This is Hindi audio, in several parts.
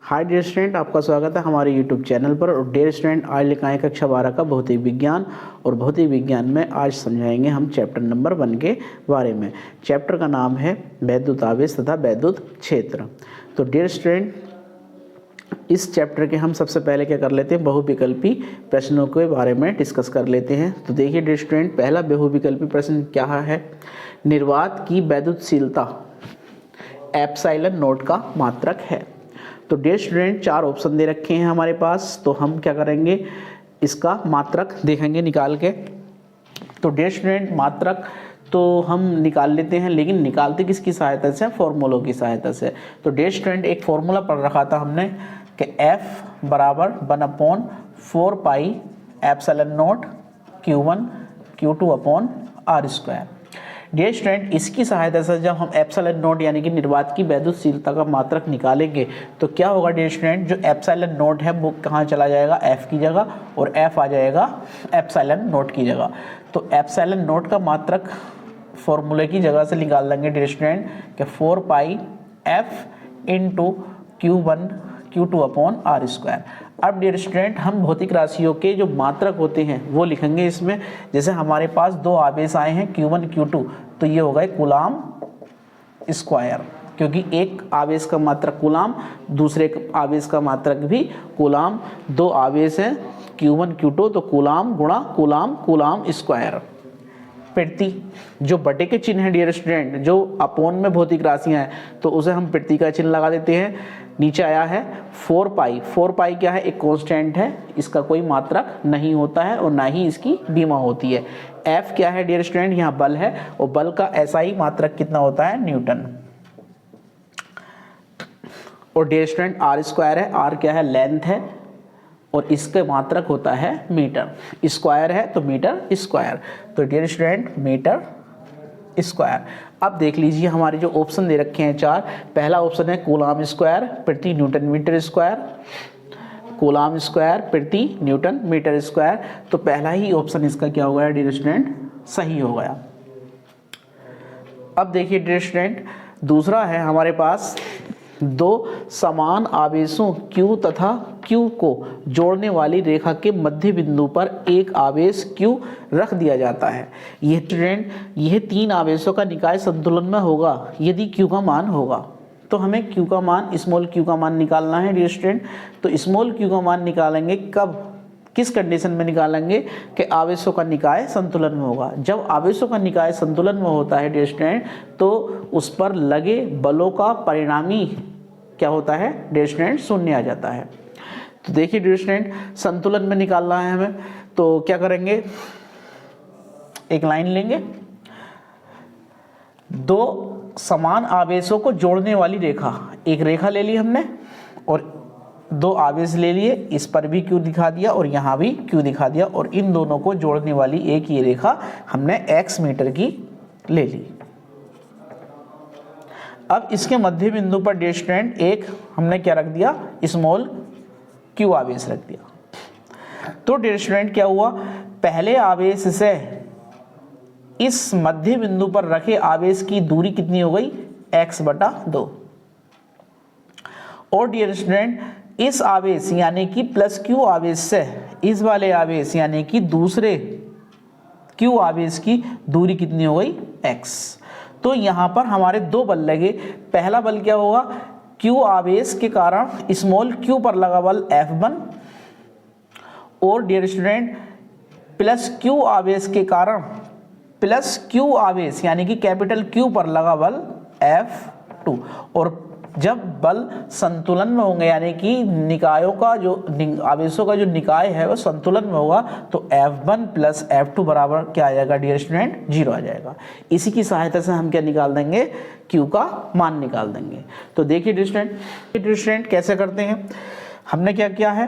हाय डियर स्टूडेंट, आपका स्वागत है हमारे यूट्यूब चैनल पर। और डियर स्टूडेंट, आज लिखाएँ कक्षा 12 का भौतिक विज्ञान। और भौतिक विज्ञान में आज समझाएंगे हम चैप्टर नंबर 1 के बारे में। चैप्टर का नाम है वैद्युत आवेश तथा वैद्युत क्षेत्र। तो डियर स्टूडेंट, इस चैप्टर के हम सबसे पहले क्या कर लेते हैं, बहुविकल्पी प्रश्नों के बारे में डिस्कस कर लेते हैं। तो देखिए डियर स्टूडेंट, पहला बहुविकल्पी प्रश्न क्या है, निर्वात की वैद्युतशीलता एप्सिलॉन नॉट का मात्रक है। तो डियर स्टूडेंट, 4 ऑप्शन दे रखे हैं हमारे पास, तो हम क्या करेंगे, इसका मात्रक देखेंगे निकाल के। तो डियर स्टूडेंट, मात्रक तो हम निकाल लेते हैं, लेकिन निकालते किसकी सहायता से, फॉर्मूलों की सहायता से। तो डियर स्टूडेंट, एक फॉर्मूला पढ़ रखा था हमने कि F बराबर 1/4 pi epsilon naught Q1 Q2 upon R²। Dear student, इसकी सहायता से जब हम एप्सिलॉन नॉट यानी कि निर्वात की वैद्युतशीलता का मात्रक निकालेंगे तो क्या होगा डियर स्टूडेंट, जो एप्सिलॉन नॉट है वो कहाँ चला जाएगा, F की जगह, और F आ जाएगा एप्सिलॉन नॉट की जगह। तो एप्सिलॉन नॉट का मात्रक फॉर्मूले की जगह से निकाल लेंगे डियर स्टूडेंट कि 4 पाई F into Q1 Q2 upon R²। अब डियर स्टूडेंट, हम भौतिक राशियों के जो मात्रक होते हैं वो लिखेंगे इसमें। जैसे हमारे पास 2 आवेश आए हैं Q1 Q2, तो ये हो गए कूलाम स्क्वायर, क्योंकि एक आवेश का मात्रक कूलाम, दूसरे आवेश का मात्रक भी कूलाम। 2 आवेश हैं Q1 Q2, तो कूलाम गुणा कूलाम, कूलाम स्क्वायर प्रति। जो बटे के चिन्ह है डियर स्टूडेंट, जो अपोन में भौतिक राशियां हैं तो उसे हम प्रति का चिन्ह लगा देते हैं। नीचे आया है 4 पाई। 4 पाई क्या है, एक कांस्टेंट है, इसका कोई मात्रक नहीं होता है और ना ही इसकी बीमा होती है। F क्या है डियर स्टूडेंट, यहाँ बल है, और बल का SI मात्रक कितना होता है, न्यूटन। और डियर स्टूडेंट, R² है, R क्या है, लेंथ है, और इसके मात्रक होता है मीटर। स्क्वायर है तो मीटर स्क्वायर। तो डियर स्टूडेंट, मीटर स्क्वायर। अब देख लीजिए हमारे जो ऑप्शन दे रखे हैं 4। पहला ऑप्शन है कूलाम स्क्वायर प्रति newton metre square, coulomb square प्रति न्यूटन मीटर स्क्वायर। तो पहला ही ऑप्शन इसका क्या हो गया डियर स्टूडेंट, सही हो गया। अब देखिए डियर स्टूडेंट, दूसरा है हमारे पास 2 समान आवेशों Q तथा Q को जोड़ने वाली रेखा के मध्य बिंदु पर एक आवेश Q रख दिया जाता है। यह स्टूडेंट, यह 3 आवेशों का निकाय संतुलन में होगा यदि Q का मान होगा। तो हमें Q का मान, स्मॉल q का मान निकालना है डियर स्टूडेंट। तो स्मॉल q का मान निकालेंगे कब, किस कंडीशन में निकालेंगे कि आवेशों का निकाय संतुलन में होगा। जब आवेशों का निकाय संतुलन में होता है डियर स्टूडेंट, तो उस पर लगे बलों का परिणामी क्या होता है डियर स्टूडेंट, शून्य आ जाता है। तो देखिए डियर स्टूडेंट, संतुलन में निकालना है हमें, तो क्या करेंगे, एक लाइन लेंगे, 2 समान आवेशों को जोड़ने वाली रेखा, एक रेखा ले ली हमने और 2 आवेश ले लिए, इस पर भी Q दिखा दिया और यहाँ भी Q दिखा दिया, और इन दोनों को जोड़ने वाली एक ये रेखा हमने x मीटर की ले ली। अब इसके मध्य बिंदु पर डियर स्टूडेंट एक हमने क्या रख दिया, स्मॉल q आवेश रख दिया। तो डियर स्टूडेंट क्या हुआ, पहले आवेश से इस मध्य बिंदु पर रखे आवेश की दूरी कितनी हो गई, x/2। और डियर स्टूडेंट, इस आवेश यानी कि प्लस q आवेश से इस वाले आवेश यानी कि दूसरे q आवेश की दूरी कितनी हो गई, x। तो यहाँ पर हमारे 2 बल लगे। पहला बल क्या होगा, q आवेश के कारण स्मॉल q पर लगा बल F1, और डियर स्टूडेंट प्लस q आवेश के कारण प्लस q आवेश यानी कि कैपिटल Q पर लगा बल F2। और जब बल संतुलन में होंगे यानी कि निकायों का जो आवेशों का जो निकाय है वो संतुलन में होगा, तो F1 प्लस F2 बराबर क्या आ जाएगा डियर स्टूडेंट, 0 आ जाएगा। इसी की सहायता से हम क्या निकाल देंगे, Q का मान निकाल देंगे। तो देखिए डियर स्टूडेंट कैसे करते हैं, हमने क्या किया है,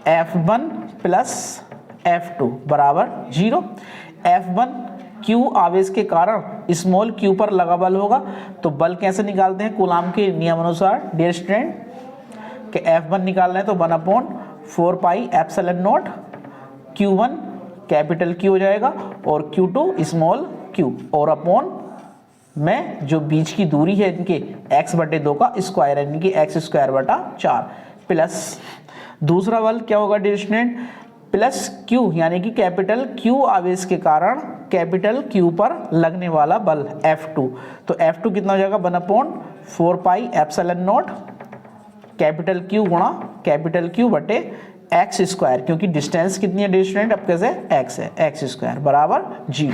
F1 प्लस F2 बराबर 0। F1 Q आवेश के कारण स्मॉल q पर लगा बल होगा, तो बल कैसे निकालते हैं, कूलाम के नियम अनुसार डियर स्टूडेंट कि F1 निकालना है तो 1/4 pi epsilon naught Q1 capital Q हो जाएगा और Q2 स्मॉल q, और अपॉन में जो बीच की दूरी है इनके x/2 का स्क्वायर यानी कि x²/4 प्लस दूसरा बल क्या होगा डियर स्टूडेंट, प्लस Q यानी कि कैपिटल Q आवेश के कारण कैपिटल Q पर लगने वाला बल F2। तो F2 कितना हो जाएगा 1/4πε0 कैपिटल Q गुणा कैपिटल Q बटे x², क्योंकि डिस्टेंस कितनी है डियर स्टूडेंट, अब कैसे x है, x² बराबर 0।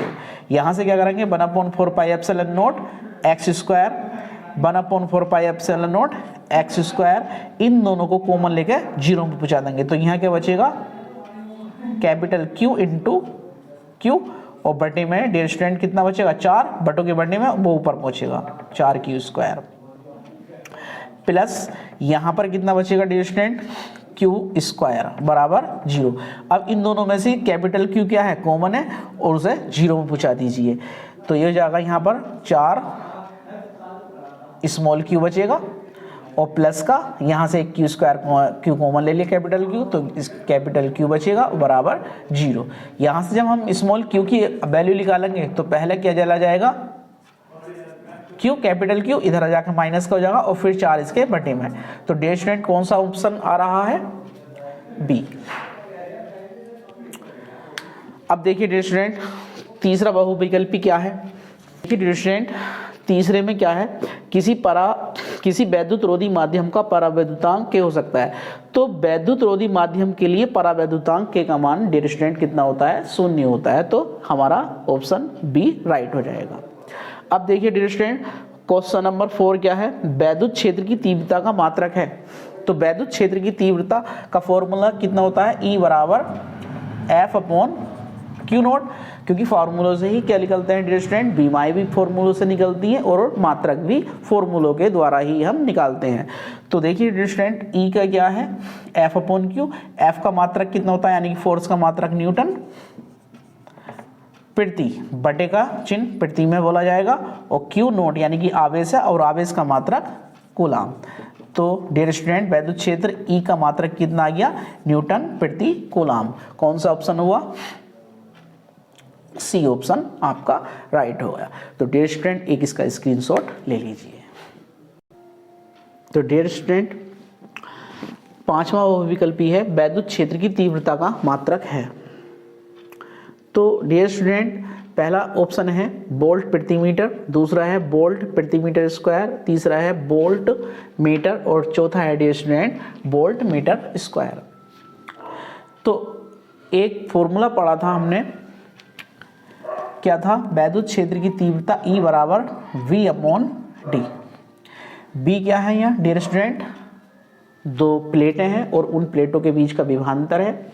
यहाँ से क्या करेंगे 1/4πε0 x², 1/4πε0 x², इन दोनों को कॉमन लेके 0 में पहुंचा देंगे। तो यहाँ क्या बचेगा कैपिटल Q इंटू Q और बटे में डियर स्टूडेंट कितना बचेगा 4, बटों के बढ़ने में वो ऊपर पहुंचेगा 4Q² प्लस यहाँ पर कितना बचेगा डियर स्टूडेंट Q² बराबर 0। अब इन दोनों में से कैपिटल Q क्या है कॉमन है और उसे 0 में पहुंचा दीजिए। तो ये हो जाएगा यहाँ पर 4 स्मॉल q बचेगा और प्लस का यहाँ से Q² Q कॉमन ले लिया कैपिटल Q, तो इस कैपिटल Q बचेगा बराबर 0। यहाँ से जब हम स्मॉल q की वैल्यू निकालेंगे तो पहले क्या चला जाएगा Q कैपिटल Q इधर आ जाकर माइनस का हो जाएगा और फिर 4 इसके बटे में। तो डियर स्टूडेंट कौन सा ऑप्शन आ रहा है B। अब देखिए डियर स्टूडेंट तीसरा बहुविकल्पी क्या है। देखिए डियर स्टूडेंट तीसरे में क्या है, किसी वैद्युत रोधी माध्यम का परावैद्युतांक क्या हो सकता है। तो वैद्युत रोधी माध्यम के लिए परावैद्युतांक के का मान डियर स्टूडेंट कितना होता है 0 होता है। तो हमारा ऑप्शन बी राइट हो जाएगा। अब देखिए डियर स्टूडेंट क्वेश्चन नंबर 4 क्या है, वैद्युत क्षेत्र की तीव्रता का मात्रक है। तो वैद्युत क्षेत्र की तीव्रता का फॉर्मूला कितना होता है E बराबर F/Q0, क्योंकि फार्मूलों से ही क्या निकलते हैं डियर स्टूडेंट, बीमाएं भी फॉर्मूलों से निकलती हैं और मात्रक भी फॉर्मूलों के द्वारा ही हम निकालते हैं। तो देखिए डियर स्टूडेंट E का क्या है F/Q, F का मात्रक कितना होता है यानी कि फोर्स का मात्रक न्यूटन प्रति, बटे का चिन्ह प्रति में बोला जाएगा और Q0 यानी कि आवेश है और आवेश का मात्रक कूलाम। तो डियर स्टूडेंट वैद्युत क्षेत्र E का मात्रक कितना आ गया न्यूटन प्रति कूलाम। कौन सा ऑप्शन हुआ सी ऑप्शन आपका राइट हो गया। तो डियर स्टूडेंट एक इसका स्क्रीनशॉट ले लीजिए। तो डियर स्टूडेंट पांचवा विकल्पी है वैद्युत क्षेत्र की तीव्रता का मात्रक है। तो डियर स्टूडेंट पहला ऑप्शन है वोल्ट प्रति मीटर, दूसरा है वोल्ट प्रति मीटर स्क्वायर, तीसरा है वोल्ट मीटर और चौथा है dear student volt metre square. तो एक फॉर्मूला पढ़ा था हमने, क्या था, वैद्युत क्षेत्र की तीव्रता E बराबर V/D। B क्या है यहाँ डियर स्टूडेंट, दो प्लेटें हैं और उन प्लेटों के बीच का विभवांतर है।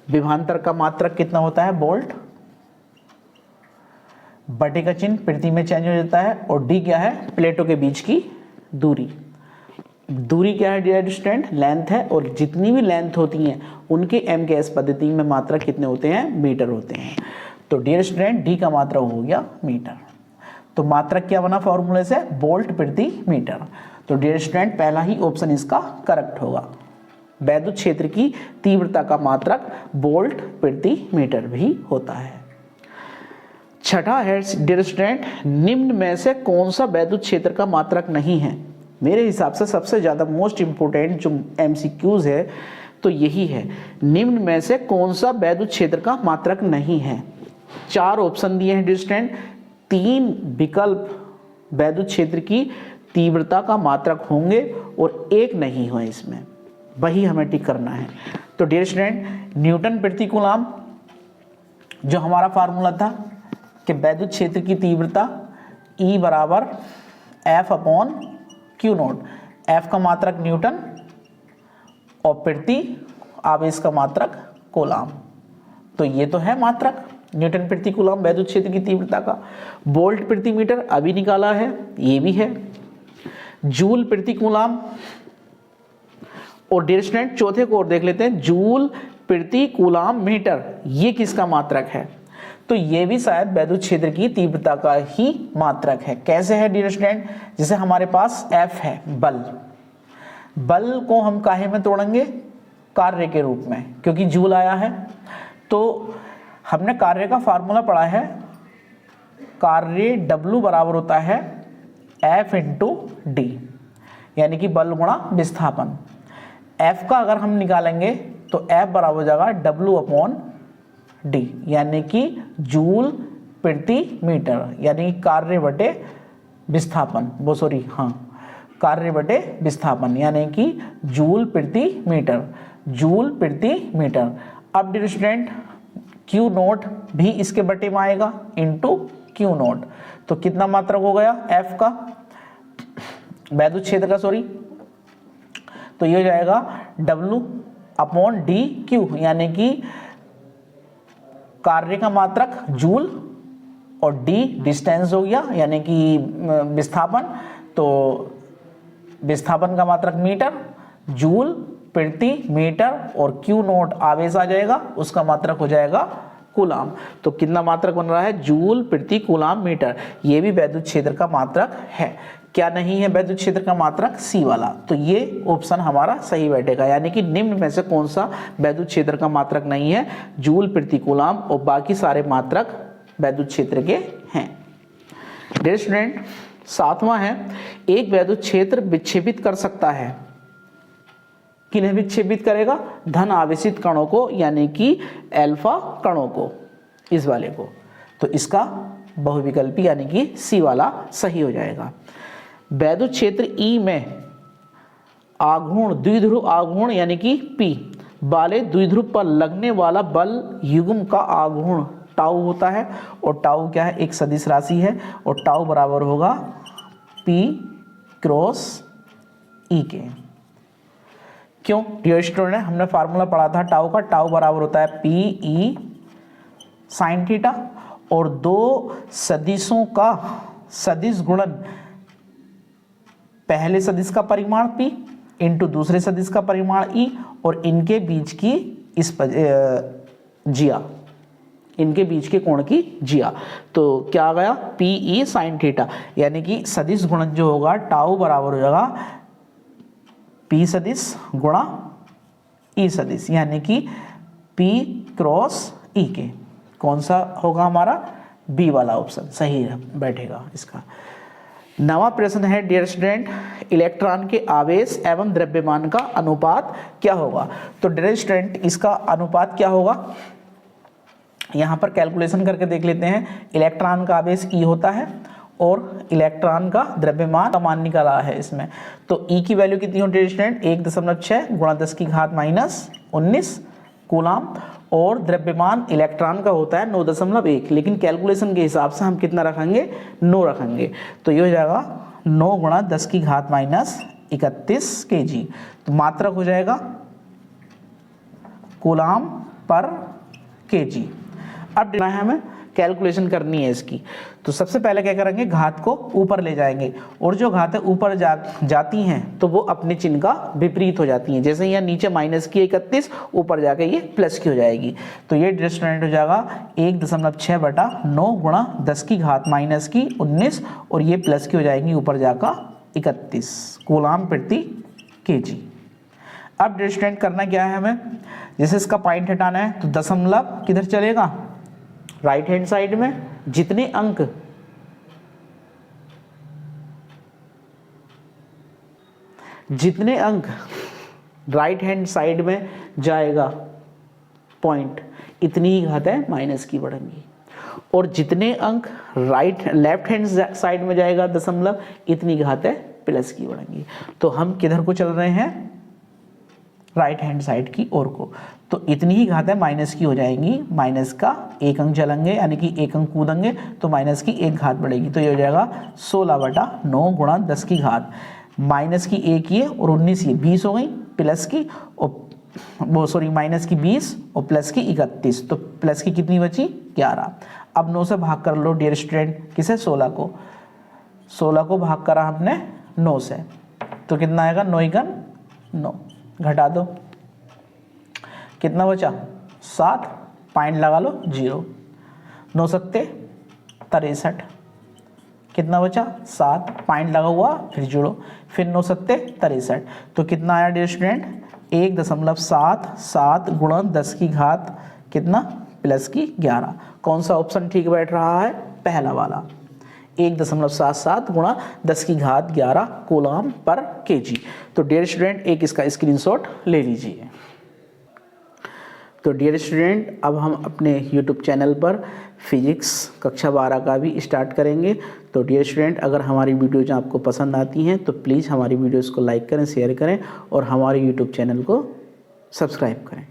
विभवांतर का मात्रक कितना होता है वोल्ट, बटे का चिन्ह प्रति में चेंज हो जाता है और D क्या है प्लेटों के बीच की दूरी। दूरी क्या है डियर स्टूडेंट लेंथ है और जितनी भी लेंथ होती हैं उनके MKS पद्धति में मात्रक कितने होते हैं मीटर होते हैं। तो डियर स्टूडेंट D का मात्रक हो गया मीटर। तो मात्रक क्या बना फॉर्मूले से वोल्ट प्रति मीटर। तो डियर स्टूडेंट पहला ही ऑप्शन इसका करेक्ट होगा। वैद्युत क्षेत्र की तीव्रता का मात्रक वोल्ट प्रति मीटर भी होता है। छठा है डियर स्टूडेंट निम्न में से कौन सा वैद्युत क्षेत्र का मात्रक नहीं है। मेरे हिसाब से सबसे ज्यादा मोस्ट इंपोर्टेंट जो MCQs है तो यही है, निम्न में से कौन सा वैद्युत क्षेत्र का मात्रक नहीं है। 4 ऑप्शन दिए हैं डियर स्टूडेंट, 3 विकल्प वैद्युत क्षेत्र की तीव्रता का मात्रक होंगे और एक नहीं हो, इसमें वही हमें टिक करना है। तो डियर स्टूडेंट न्यूटन प्रति कूलाम जो हमारा फार्मूला था कि वैद्युत क्षेत्र की तीव्रता E बराबर F/Q0, F का मात्रक न्यूटन और प्रति आवेश का मात्रक कूलाम। तो ये तो है मात्रक न्यूटन प्रति कूलाम वैद्युत क्षेत्र की तीव्रता का। वोल्ट प्रति मीटर अभी निकाला है, ये भी है। जूल प्रति कूलाम और डियर स्टूडेंट चौथे को और देख लेते हैं, जूल प्रति कूलाम मीटर, ये किसका मात्रक है। तो ये भी शायद वैद्युत क्षेत्र की तीव्रता का ही मात्रक है। कैसे है डियर स्टूडेंट, जैसे हमारे पास F है बल, बल को हम काहे में तोड़ेंगे कार्य के रूप में, क्योंकि जूल आया है। तो हमने कार्य का फार्मूला पढ़ा है कार्य W बराबर होता है F इंटू डी, यानी कि बल गुणा विस्थापन। F का अगर हम निकालेंगे तो F बराबर हो जाएगा W अपॉन डी, यानी कि जूल प्रति मीटर, यानी कार्य बटे विस्थापन, वो सॉरी हाँ कार्य बटे विस्थापन, यानी कि जूल प्रति मीटर, जूल प्रति मीटर। अब डियर स्टूडेंट Q नोट भी इसके बटे में आएगा इंटू Q नोट, तो कितना मात्रक हो गया F का, वैद्युत क्षेत्र का सॉरी, तो ये हो जाएगा W अपॉन डी क्यू, यानी कि कार्य का मात्रक जूल और डी डिस्टेंस हो गया, यानी कि विस्थापन, तो विस्थापन का मात्रक मीटर, जूल प्रति मीटर, और क्यू नोट आवेश आ जाएगा, उसका मात्रक हो जाएगा कूलाम। तो कितना मात्रक बन रहा है, जूल प्रति कूलाम मीटर। ये भी वैद्युत क्षेत्र का मात्रक है। क्या नहीं है वैद्युत क्षेत्र का मात्रक, सी वाला। तो ये ऑप्शन हमारा सही बैठेगा, यानी कि निम्न में से कौन सा वैद्युत क्षेत्र का मात्रक नहीं है, जूल प्रति कूलाम, और बाकी सारे मात्रक वैद्युत क्षेत्र के हैं। डियर स्टूडेंट, सातवां है, एक वैद्युत क्षेत्र विक्षेपित कर सकता है। किन्हें विक्षेपित करेगा, धन आवेशित कणों को, यानी कि अल्फा कणों को, इस वाले को। तो इसका बहुविकल्पी यानी कि सी वाला सही हो जाएगा। वैद्युत क्षेत्र ई में आघूर्ण, द्विध्रुव आघूर्ण यानी कि पी वाले द्विध्रुव पर लगने वाला बल युग्म का आघूर्ण टाउ होता है, और टाउ क्या है, एक सदिश राशि है, और टाउ बराबर होगा P क्रॉस E के। क्यों डियर स्टूडेंट, हमने फार्मूला पढ़ा था टाउ का, टाउ बराबर होता है PE साइन थीटा, और दो सदिशों का सदिश गुणन, पहले सदिश का परिमाण P इंटू दूसरे सदिश का परिमाण E, और इनके बीच की इस जिया, इनके बीच के कोण की जिया। तो क्या आ गया, PE साइन थीटा, यानी कि सदिश गुणन जो होगा टाउ बराबर हो जाएगा P सदिश गुणा E सदिश, यानी कि P क्रॉस E के। कौन सा होगा हमारा, बी वाला ऑप्शन सही बैठेगा इसका। नवा प्रश्न है डियर स्टूडेंट, इलेक्ट्रॉन के आवेश एवं द्रव्यमान का अनुपात क्या होगा। तो डियर स्टूडेंट इसका अनुपात क्या होगा, यहाँ पर कैलकुलेशन करके देख लेते हैं। इलेक्ट्रॉन का आवेश E होता है और इलेक्ट्रॉन का द्रव्यमान का मान निकाला है इसमें। तो E की वैल्यू कितनी होती है स्टूडेंट, 1.6 गुणा 10 की घात -19 कूलाम, और द्रव्यमान इलेक्ट्रॉन का होता है 9.1, लेकिन कैलकुलेशन के हिसाब से हम कितना रखेंगे, 9 रखेंगे। तो ये हो जाएगा 9 गुणा 10 की घात -31 kg। तो मात्रक हो जाएगा कूलाम पर kg। अब हमें कैलकुलेशन करनी है इसकी। तो सबसे पहले क्या करेंगे, घात को ऊपर ले जाएंगे, और जो घातें ऊपर जाती हैं तो वो अपने चिन्ह का विपरीत हो जाती हैं। जैसे यहाँ नीचे माइनस की 31, ऊपर जाके ये प्लस की हो जाएगी। तो ये डिस्टेंट हो जाएगा 1.6 बटा 9 गुणा 10 की घात -19, और ये प्लस की हो जाएंगी ऊपर जाकर 31 कूलाम प्रति kg। अब डिस्टेंट करना क्या है हमें, जैसे इसका पॉइंट हटाना है तो दशमलव किधर चलेगा, राइट हैंड साइड में। जितने अंक राइट हैंड साइड में जाएगा पॉइंट, इतनी ही घातें माइनस की बढ़ेंगी, और जितने अंक लेफ्ट हैंड साइड में जाएगा दशमलव, इतनी घातें प्लस की बढ़ेंगी। तो हम किधर को चल रहे हैं, राइट हैंड साइड की ओर को। तो इतनी ही घातें माइनस की हो जाएंगी, माइनस का एक अंक चलेंगे, यानी कि एक अंक कूदेंगे तो माइनस की एक घात बढ़ेगी। तो ये हो जाएगा 16 बटा 9 गुणा 10 की घात, माइनस की एक ये और 19 ये 20 हो गई, प्लस की माइनस की 20 और प्लस की 31। तो प्लस की कितनी बची, 11। अब 9 से भाग कर लो डियर स्टूडेंट, किसे, 16 को। 16 को भाग करा हमने 9 से, तो कितना आएगा, 9 एकम 9, घटा दो, कितना बचा, 7, पॉइंट लगा लो 0, 9 सत्ते 63, कितना बचा, 7, पॉइंट लगा हुआ फिर जोड़ो, फिर 9 सत्ते 63। तो कितना आया डियर स्टूडेंट, 1.77 गुणा 10 की घात कितना, प्लस की 11। कौन सा ऑप्शन ठीक बैठ रहा है, पहला वाला 1.77 गुणा 10 की घात 11 कूलम पर केजी। तो डियर स्टूडेंट एक इसका स्क्रीनशॉट ले लीजिए। तो डियर स्टूडेंट अब हम अपने यूट्यूब चैनल पर फिजिक्स कक्षा 12 का भी स्टार्ट करेंगे। तो डियर स्टूडेंट अगर हमारी वीडियोज आपको पसंद आती हैं तो प्लीज़ हमारी वीडियोज़ को लाइक करें, शेयर करें और हमारे यूट्यूब चैनल को सब्सक्राइब करें।